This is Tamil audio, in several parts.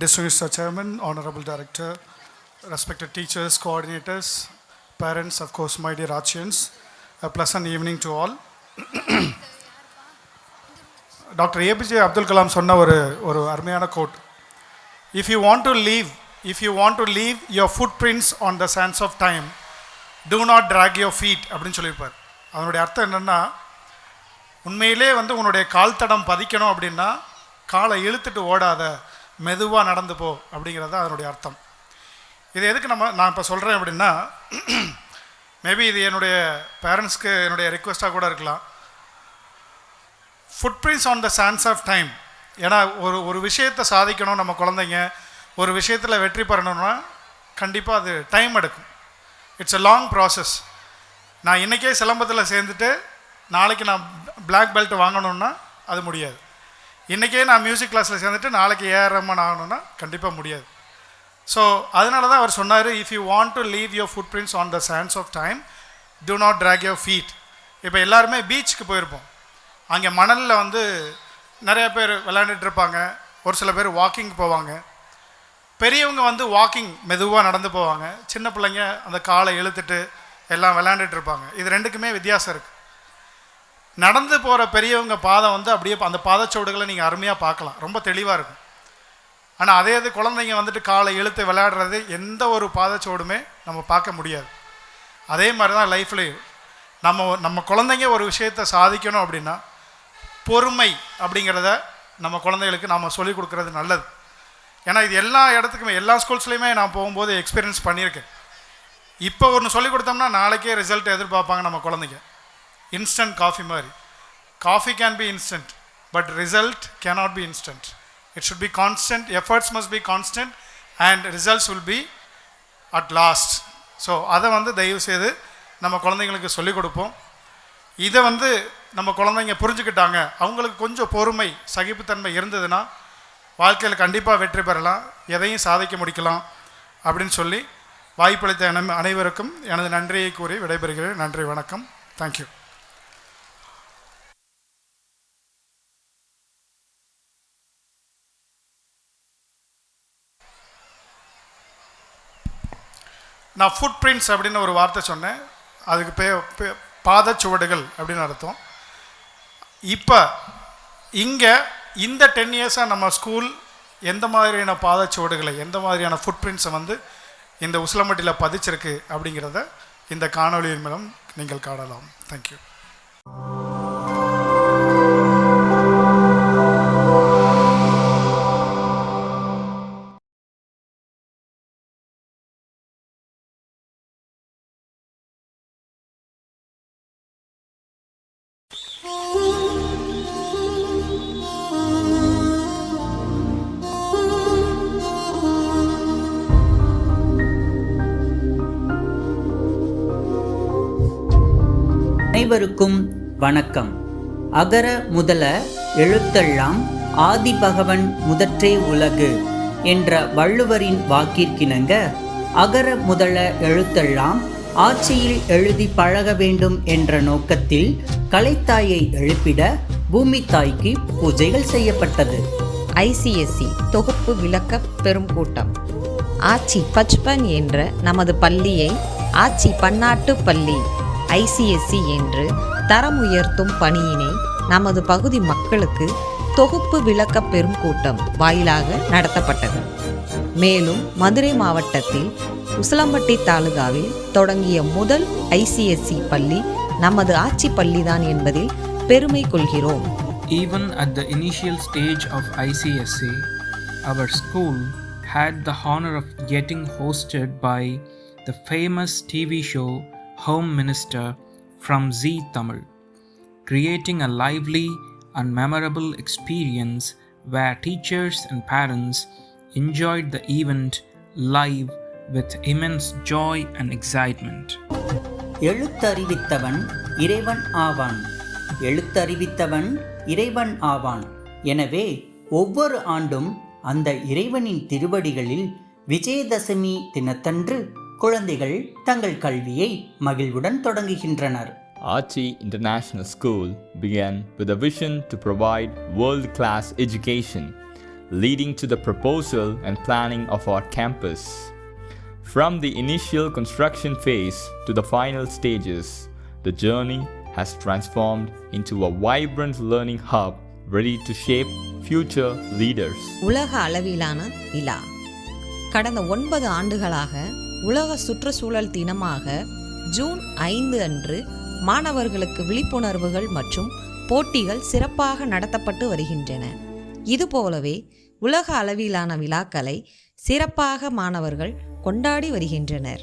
Distinguished Sir Chairman, Honorable Director, respected teachers, coordinators, parents, of course, my dear Archians, a pleasant evening to all. Doctor APJ Abdul Kalam சொன்ன ஒரு அருமையான quote, if you want to leave your footprints on the sands of time, do not track your feet அப்படின்னு சொல்லியிருப்பார். அதனுடைய அர்த்தம் என்னென்னா, உண்மையிலே உன்னுடைய கால் தடம் பதிக்கணும் அப்படின்னா காலை இழுத்துட்டு ஓடாத, மெதுவாக நடந்து போ அப்படிங்கிறது தான் அதனுடைய அர்த்தம். இது எதுக்கு நான் இப்போ சொல்கிறேன் அப்படின்னா, மேபி இது என்னுடைய பேரண்ட்ஸ்க்கு என்னுடைய ரிக்வெஸ்ட்டாக கூட இருக்கலாம். Footprints on the sands of time. ஏன்னா ஒரு விஷயத்தை சாதிக்கணும், நம்ம குழந்தைங்க ஒரு விஷயத்தில் வெற்றி பெறணும்னா கண்டிப்பாக அது டைம் எடுக்கும். It's a long process. நான் இன்றைக்கே சிலம்பத்தில் சேர்ந்துட்டு நாளைக்கு நான் பிளாக் பெல்ட் வாங்கணுன்னா அது முடியாது. இன்றைக்கே நான் மியூசிக் கிளாஸில் சேர்ந்துட்டு நாளைக்கு ஏஆர் ரஹ்மான் ஆகணுன்னா கண்டிப்பாக முடியாது. ஸோ அதனால தான் அவர் சொன்னார், if you want to leave your footprints on the sands of time, do not track your feet. இப்போ எல்லாருமே பீச்சுக்கு போயிருப்போம். அங்கே மணலில் நிறைய பேர் விளையாண்டுட்ருப்பாங்க, ஒரு சில பேர் வாக்கிங் போவாங்க. பெரியவங்க வாக்கிங் மெதுவாக நடந்து போவாங்க, சின்ன பிள்ளைங்க அந்த காலை இழுத்துட்டு எல்லாம் விளையாண்டுட்ருப்பாங்க. இது ரெண்டுக்குமே வித்தியாசம் இருக்குது. நடந்து போகிற பெரியவங்க பாதம் அப்படியே அந்த பாதச்சோடுகளை நீங்கள் அருமையாக பார்க்கலாம், ரொம்ப தெளிவாக இருக்கும். ஆனால் அதே இது குழந்தைங்க காலை இழுத்து விளையாடுறது எந்த ஒரு பாதச்சோடுமே நம்ம பார்க்க முடியாது. அதே மாதிரி தான் லைஃப்லேயும் நம்ம குழந்தைங்க ஒரு விஷயத்தை சாதிக்கணும் அப்படின்னா பொறுமை அப்படிங்கிறத நம்ம குழந்தைகளுக்கு நாம் சொல்லிக் கொடுக்குறது நல்லது. ஏன்னா இது எல்லா இடத்துக்குமே, எல்லா ஸ்கூல்ஸ்லேயுமே நான் போகும்போது எக்ஸ்பீரியன்ஸ் பண்ணியிருக்கேன். இப்போ ஒன்று சொல்லிக் கொடுத்தோம்னா நாளைக்கே ரிசல்ட் எதிர்பார்ப்பாங்க நம்ம குழந்தைங்க. இன்ஸ்டன்ட் காஃபி மாதிரி. Coffee can be instant, but result cannot be instant. It should be constant, efforts must be constant and results will be at last. So அதை தயவு செய்து நம்ம குழந்தைங்களுக்கு சொல்லிக் கொடுப்போம். இதை நம்ம குழந்தைங்க புரிஞ்சுக்கிட்டாங்க, அவங்களுக்கு கொஞ்சம் பொறுமை, சகிப்புத்தன்மை இருந்ததுன்னா வாழ்க்கையில் கண்டிப்பாக வெற்றி பெறலாம், எதையும் சாதிக்க முடிக்கலாம் அப்படின்னு சொல்லி வாய்ப்பளித்த அனைவருக்கும் எனது நன்றியை கூறி விடைபெறுகிறேன். நன்றி, வணக்கம், தேங்க்யூ. நான் ஃபுட் பிரிண்ட்ஸ் அப்படின்னு ஒரு வார்த்தை சொன்னேன், அதுக்கு பாதச்சுவடுகள் அப்படின்னு அர்த்தம். இப்போ இங்கே இந்த 10 இயர்ஸாக நம்ம ஸ்கூல் எந்த மாதிரியான பாதச்சுவடுகளை, எந்த மாதிரியான ஃபுட் பிரிண்ட்ஸை இந்த உசிலம்பட்டியில் பதிச்சிருக்கு அப்படிங்கிறத இந்த காணொலியின் மூலம் நீங்கள் காணலாம். தேங்க்யூ. அனைவருக்கும் வணக்கம். அகர முதல எழுத்தெல்லாம் ஆதி பகவன் முதற்றே உலகு என்ற வள்ளுவரின் வாக்கிற்கிணங்க அகர முதல எழுத்தெல்லாம் ஆட்சியில் எழுதி பழக வேண்டும் என்ற நோக்கத்தில் கலைத்தாயை எழுப்பிட பூமி தாய்க்கு பூஜைகள் செய்யப்பட்டது. ஐசிஎஸ்சி தொகுப்பு விளக்க பெரும் கூட்டம். ஆட்சி பச்பன் என்ற நமது பள்ளியை ஆட்சி பன்னாட்டு பள்ளி ஐசிஎஸ்சி என்று தரம் உயர்த்தும் பணியினை நமது பகுதி மக்களுக்கு தொகுப்பு விளக்க பெரும் கூட்டம் வாயிலாக நடத்தப்பட்டது. மேலும் மதுரை மாவட்டத்தில் உசிலம்பட்டி தாலுகாவில் தொடங்கிய முதல் ஐசிஎஸ்சி பள்ளி நமது ஆட்சி பள்ளிதான் என்பதில் பெருமை கொள்கிறோம். Even at the initial stage of ICSC, our school had the honor of getting hosted by the famous TV show Home Minister from Zee Tamil, creating a lively and memorable experience where teachers and parents enjoyed the event live with immense joy and excitement. எழுத்தறிவித்தவன் இறைவன் ஆவான், எழுத்தறிவித்தவன் இறைவன் ஆவான். எனவே ஒவ்வொரு ஆண்டும் அந்த இறைவனின் திருவடிகளில் விஜயதசமி தினத்தன்று குழந்தைகள் தங்கள் கல்வியை மகிழ்வுடன் தொடங்குகின்றனர். Achi International School began with a vision to provide world-class education leading to the proposal and planning of our campus. From the initial construction phase to the final stages, the journey has transformed into a vibrant learning hub ready to shape future leaders. உலக அளவிலான விழா. கடந்த 9 ஆண்டுகளாக உலக சுற்றுச்சூழல் தினமாக ஜூன் 5 அன்று மாணவர்களுக்கு விழிப்புணர்வுகள் மற்றும் போட்டிகள் சிறப்பாக நடத்தப்பட்டு வருகின்றன. இதுபோலவே உலக அளவிலான விழாக்களை சிறப்பாக மாணவர்கள் கொண்டாடி வருகின்றனர்.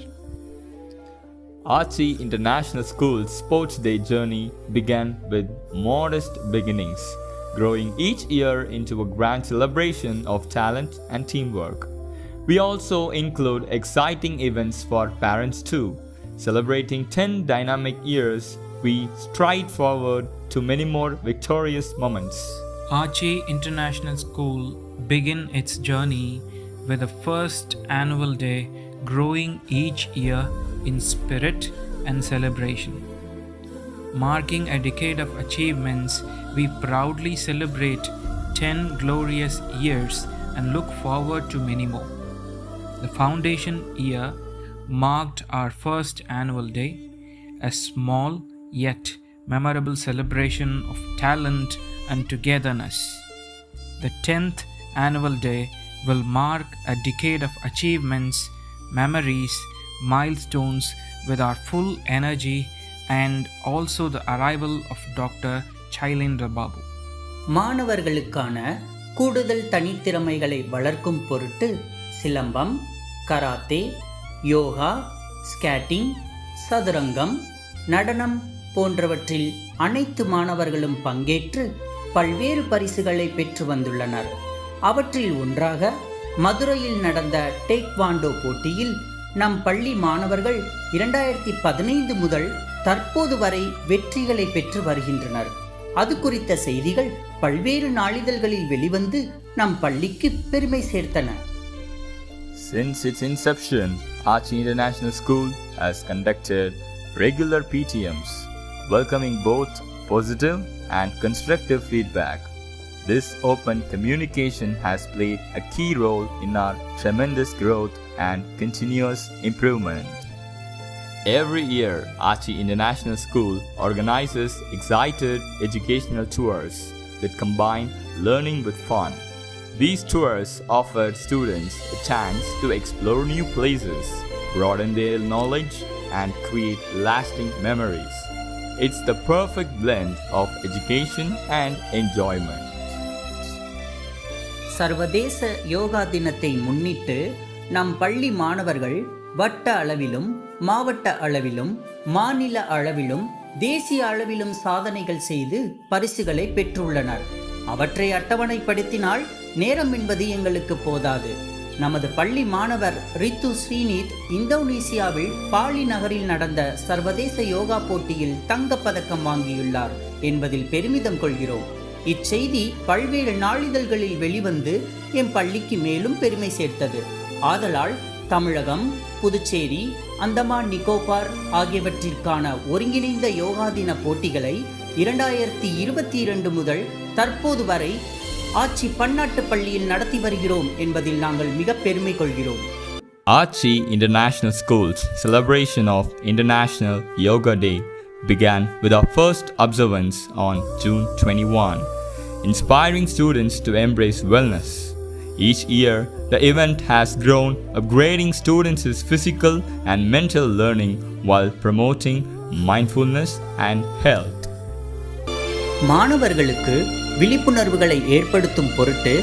Archie International School's Sports Day journey began with modest beginnings, growing each year into a grand celebration of talent and teamwork. We also include exciting events for parents too. Celebrating 10 dynamic years, we stride forward to many more victorious moments. Archie International School began its journey with the first annual day, growing each year in spirit and celebration. Marking a decade of achievements, we proudly celebrate 10 glorious years and look forward to many more. The foundation year marked our first annual day, a small yet memorable celebration of talent and togetherness. The 10th annual day will mark a decade of achievements, memories, milestones with our full energy and also the arrival of Dr. Chailendra Babu. மாணவர்களுக்கான கூடுதல் தனித்திறமைகளை வளர்க்கும் பொருட்டு சிலம்பம், கராத்தே, யோகா, ஸ்கேட்டிங், சதுரங்கம், நடனம் போன்றவற்றில் அனைத்து மாணவர்களும் பங்கேற்று பல்வேறு பரிசுகளை பெற்று வந்துள்ளனர். அவற்றில் ஒன்றாக மதுரையில் நடந்த டேக்வாண்டோ போட்டியில் நம் பள்ளி மாணவர்கள் 2015 முதல் தற்போது வரை வெற்றிகளை பெற்று வருகின்றனர். அது குறித்த செய்திகள் பல்வேறு நாளிதழ்களில் வெளிவந்து நம் பள்ளிக்கு பெருமை சேர்த்தன. Since its inception, Archie International School has conducted regular PTMs, welcoming both positive and constructive feedback. This open communication has played a key role in our tremendous growth and continuous improvement. Every year, Archie International School organizes excited educational tours that combine learning with fun. These tours offer students a chance to explore new places, broaden their knowledge, and create lasting memories. It's the perfect blend of education and enjoyment. சர்வதேச யோகா தினத்தை முன்னிட்டு நம் பள்ளி மாணவர்கள் வட்ட அளவிலும், மாவட்ட அளவிலும், மாநில அளவிலும், தேசிய அளவிலும் சாதனைகள் செய்து பரிசுகளை பெற்றுள்ளனர். அவற்றை அட்டவணைப்படுத்தினால் நேரம் என்பது எங்களுக்கு போதாது. நமது பள்ளி மாணவர் ரித்து ஸ்ரீனித் இந்தோனேசியாவில் பாலி நகரில் நடந்த சர்வதேச யோகா போட்டியில் தங்கப்பதக்கம் வாங்கியுள்ளார் என்பதில் பெருமிதம் கொள்கிறோம். இச்செய்தி பல்வேறு நாளிதழ்களில் வெளிவந்து என் பள்ளிக்கு மேலும் பெருமை சேர்த்தது. ஆதலால் தமிழகம், புதுச்சேரி, அந்தமான் நிக்கோபார் ஆகியவற்றிற்கான ஒருங்கிணைந்த யோகா தின போட்டிகளை 2022 முதல் தற்போது வரை ஆச்சி பன்னாட்டு பள்ளியில் நடத்தி வருகிறோம் என்பதில் நாங்கள் மிக பெருமை கொள்கிறோம். Archie International School's celebration of International Yoga Day began with our first observance on June 21, inspiring students to embrace wellness. Each year, the event has grown, upgrading students' physical and mental learning while promoting mindfulness and health. மாணவர்களுக்கு விழிப்புணர்வுகளை ஏற்படுத்தும் பொருட்டு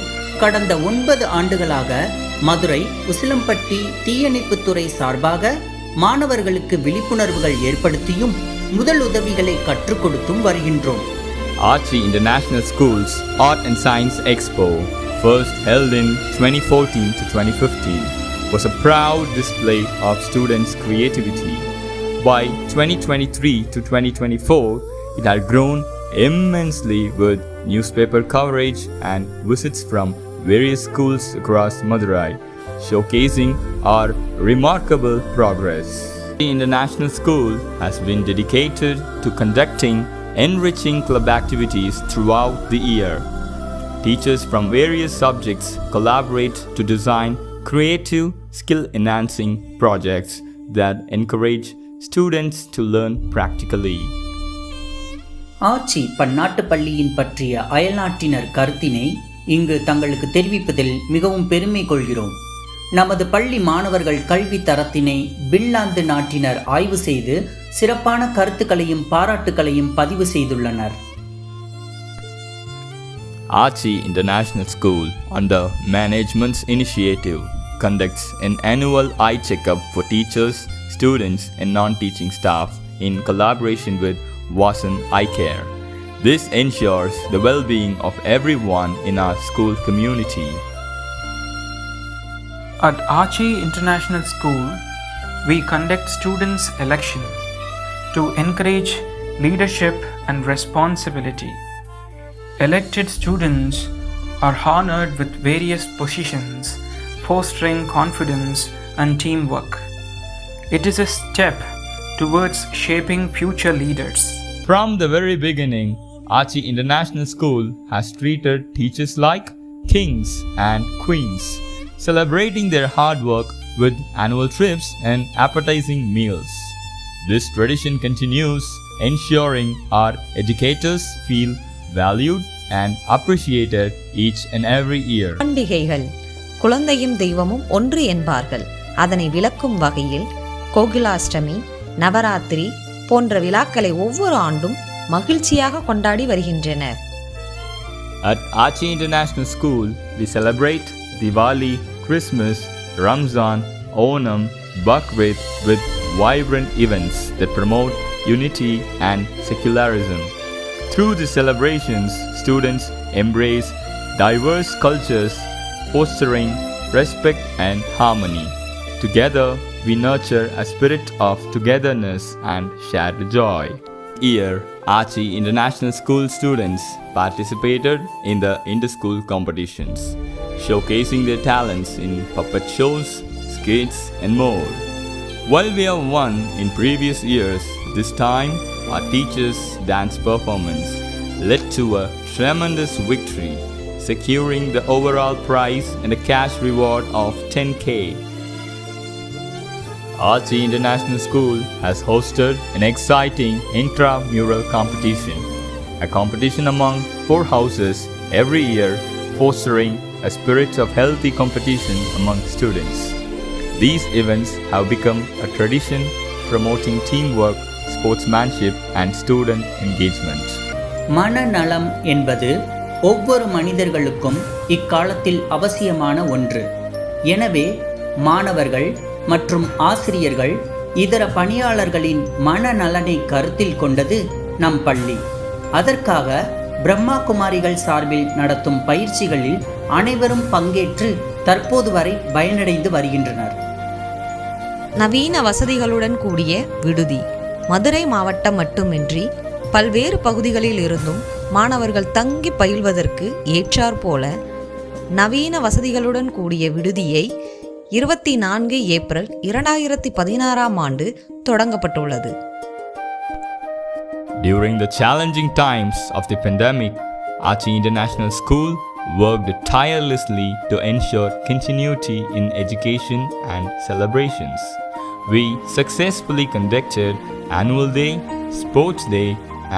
கடந்த 9 ஆண்டுகளாக மதுரை உசிலம்பட்டி தீயணைப்புத்துறை சார்பாக மாணவர்களுக்கு விழிப்புணர்வுகள் ஏற்படுத்தியும் முதல் உதவிகளை கற்றுக் கொடுத்தும் வருகின்றோம். Archie International School's Art and Science Expo, first held in 2014 to 2015, was a proud display of students' creativity. By 2023 to 2024, it had grown immensely with newspaper coverage and visits from various schools across Madurai, showcasing our remarkable progress. The International School has been dedicated to conducting enriching club activities throughout the year. Teachers from various subjects collaborate to design creative, skill-enhancing projects that encourage students to learn practically. ஆச்சி பன்னாட்டு பள்ளியின் பற்றிய அயல்நாட்டினர் கருத்தினை இங்கு தங்களுக்கு தெரிவிப்பதில் மிகவும் பெருமை கொள்கிறோம். நமது பள்ளி மாணவர்கள் கல்வி தரத்தினை பின்லாந்து நாட்டினர் ஆய்வு செய்து சிறப்பான கருத்துக்களையும் பாராட்டுகளையும் பதிவு செய்துள்ளனர். Archie International School, under Management's initiative, conducts an annual eye checkup for teachers, students and non-teaching staff in collaboration with Watson Eye Care. This ensures the well-being of everyone in our school community. At Archie International School, we conduct students' election to encourage leadership and responsibility. Elected students are honored with various positions, fostering confidence and teamwork. It is a step towards shaping future leaders. From the very beginning, Archie International School has treated teachers like kings and queens, celebrating their hard work with annual trips and appetizing meals. This tradition continues, ensuring our educators feel valued and appreciated each and every year. பண்டிகைகள் குழந்தையும் தெய்வமும் ஒன்று என்பார்கள். அதனை விளக்கும் வகையில் கோகுலாஷ்டமி, நவராத்திரி போன்ற விழாக்களை ஒவ்வொரு ஆண்டும் மகிழ்ச்சியாக கொண்டாடி வருகின்றனர். At Archie International School, we celebrate Diwali, Christmas, Ramzan, Onam, Bakrid with vibrant events that promote unity and secularism. Through the celebrations, students embrace diverse cultures, fostering respect and harmony. Together, we nurture a spirit of togetherness and shared joy. Here, Archie International School students participated in the inter-school competitions, showcasing their talents in puppet shows, skits, and more. While we have won in previous years, this time our teachers' dance performance led to a tremendous victory, securing the overall prize and a cash reward of 10K. Archie International School has hosted an exciting intramural competition, a competition among 4 houses every year, fostering a spirit of healthy competition among students. These events have become a tradition, promoting teamwork, sportsmanship and student engagement. மனநலம் என்பது ஒவ்வொரு மனிதர்களுக்கும் இக்காலத்தில் அவசியமான ஒன்று. எனவே மாணவர்கள் மற்றும் ஆசிரியர்கள் இதர பணியாளர்களின் மனநலனை கருத்தில் கொண்டது நம் பள்ளி. அதற்காக பிரம்மா குமாரிகள் சார்பில் நடத்தும் பயிற்சிகளில் அனைவரும் பங்கேற்று தற்போது வரை பயனடைந்து வருகின்றனர். நவீன வசதிகளுடன் கூடிய விடுதி மதுரை மாவட்டம் மட்டுமின்றி பல்வேறு பகுதிகளில் இருந்தும் மாணவர்கள் தங்கி பயில்வதற்கு ஏற்றாற்போல நவீன வசதிகளுடன் கூடிய விடுதியை 24 ஏப்ரல் 2016 தொடங்கப்பட்டுள்ளது. During the challenging times of the pandemic, Archie International School worked tirelessly to ensure continuity in education and celebrations. We successfully conducted Annual Day, Sports Day,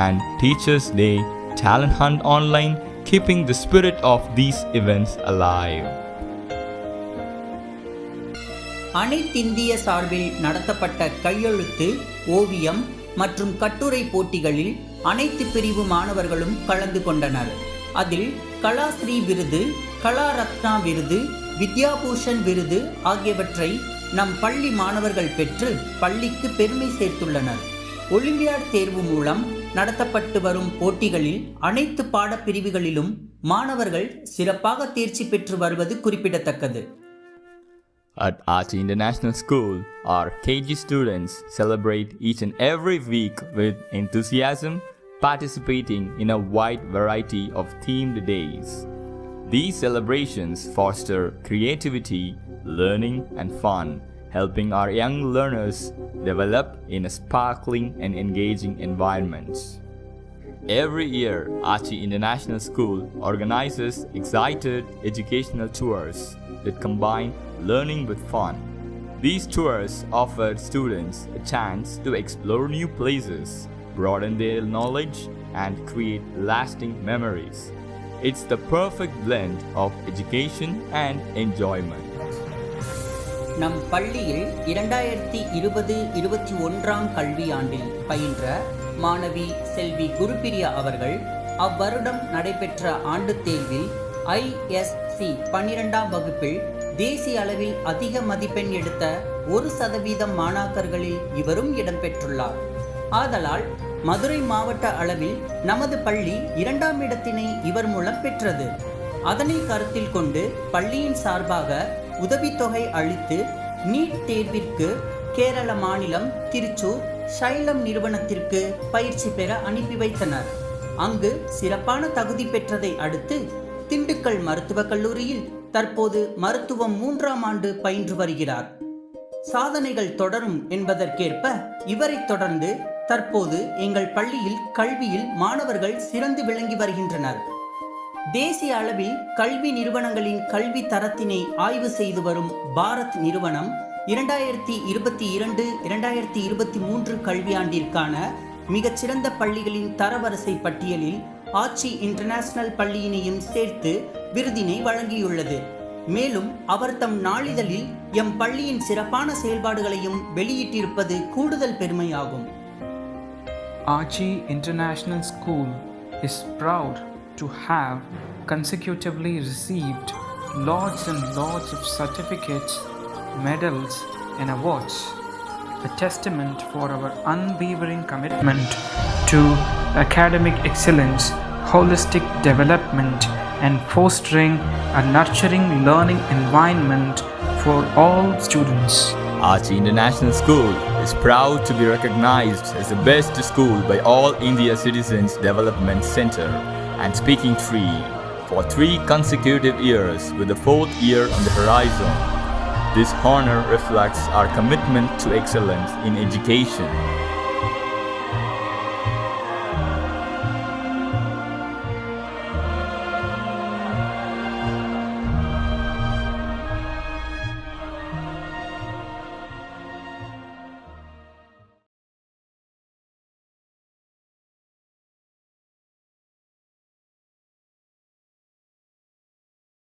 and Teachers' Day Talent Hunt online, keeping the spirit of these events alive. அனைத்திந்திய சார்பில் நடத்தப்பட்ட கையெழுத்து, ஓவியம் மற்றும் கட்டுரை போட்டிகளில் அனைத்து பிரிவு மாணவர்களும் கலந்து கொண்டனர். அதில் கலாஸ்ரீ விருது, கலா ரத்னா விருது, வித்யாபூஷன் விருது ஆகியவற்றை நம் பள்ளி மாணவர்கள் பெற்று பள்ளிக்கு பெருமை சேர்த்துள்ளனர். ஒலிம்பியாட் தேர்வு மூலம் நடத்தப்பட்டு வரும் போட்டிகளில் அனைத்து பாடப்பிரிவுகளிலும் மாணவர்கள் சிறப்பாக தேர்ச்சி பெற்று வருவது குறிப்பிடத்தக்கது. At Archie International School, our KG students celebrate each and every week with enthusiasm, participating in a wide variety of themed days. These celebrations foster creativity, learning, and fun, helping our young learners develop in a sparkling and engaging environment. Every year, Archie International School organizes excited educational tours that combine learning with fun. These tours offer students a chance to explore new places, broaden their knowledge, and create lasting memories. It's the perfect blend of education and enjoyment. நம் பள்ளியில் 2020-21 கல்வியாண்டில் பயின்ற மாணவி செல்வி குருபிரியா அவர்கள் அவ்வருடம் நடைபெற்ற ஆண்டுத் தேர்வில் ISC 12ஆம் வகுப்பில் தேசிய அளவில் அதிக மதிப்பெண் எடுத்த 1% மாணாக்கர்களில் இவரும் இடம்பெற்றுள்ளார். ஆதலால் மதுரை மாவட்ட அளவில் நமது பள்ளி 2ஆம் இடத்தினை இவர் மூலம் பெற்றது. அதனை கருத்தில் கொண்டு பள்ளியின் சார்பாக உதவித்தொகை அளித்து நீட் தேர்விற்கு கேரள மாநிலம் திருச்சூர் ஷைலம் நிறுவனத்திற்கு பயிற்சி பெற அனுப்பி வைத்தனர். அங்கு சிறப்பான தகுதி பெற்றதை அடுத்து திண்டுக்கல் மருத்துவக் கல்லூரியில் தற்போது மருத்துவம் 3ஆம் ஆண்டு பயின்று வருகிறார். சாதனைகள் தொடரும் என்பதற்கேற்ப இவரை தொடர்ந்து தற்போது எங்கள் பள்ளியில் கல்வியில் மாணவர்கள் சிறந்து விளங்கி வருகின்றனர். தேசிய அளவில் கல்வி நிறுவனங்களின் கல்வி தரத்தினை ஆய்வு செய்து வரும் பாரத் நிறுவனம் 2022-2023 கல்வியாண்டிற்கான மிகச்சிறந்த பள்ளிகளின் தரவரிசை பட்டியலில் ஆச்சி இன்டர்நேஷனல் பள்ளியினையும் சேர்த்து விருதினை வழங்கியுள்ளது. மேலும் அவர் தம் நாளிதழில் எம் பள்ளியின் சிறப்பான செயல்பாடுகளையும் வெளியிட்டிருப்பது கூடுதல் பெருமையாகும். Archie International School is proud to have consecutively received lots and lots of certificates, medals and awards, a testament for our unwavering commitment to academic excellence, holistic development and fostering a nurturing learning environment for all students. Archie International School is proud to be recognized as the best school by All India Citizens Development Center and Speaking Tree for 3 consecutive years with the 4th year on the horizon. This honor reflects our commitment to excellence in education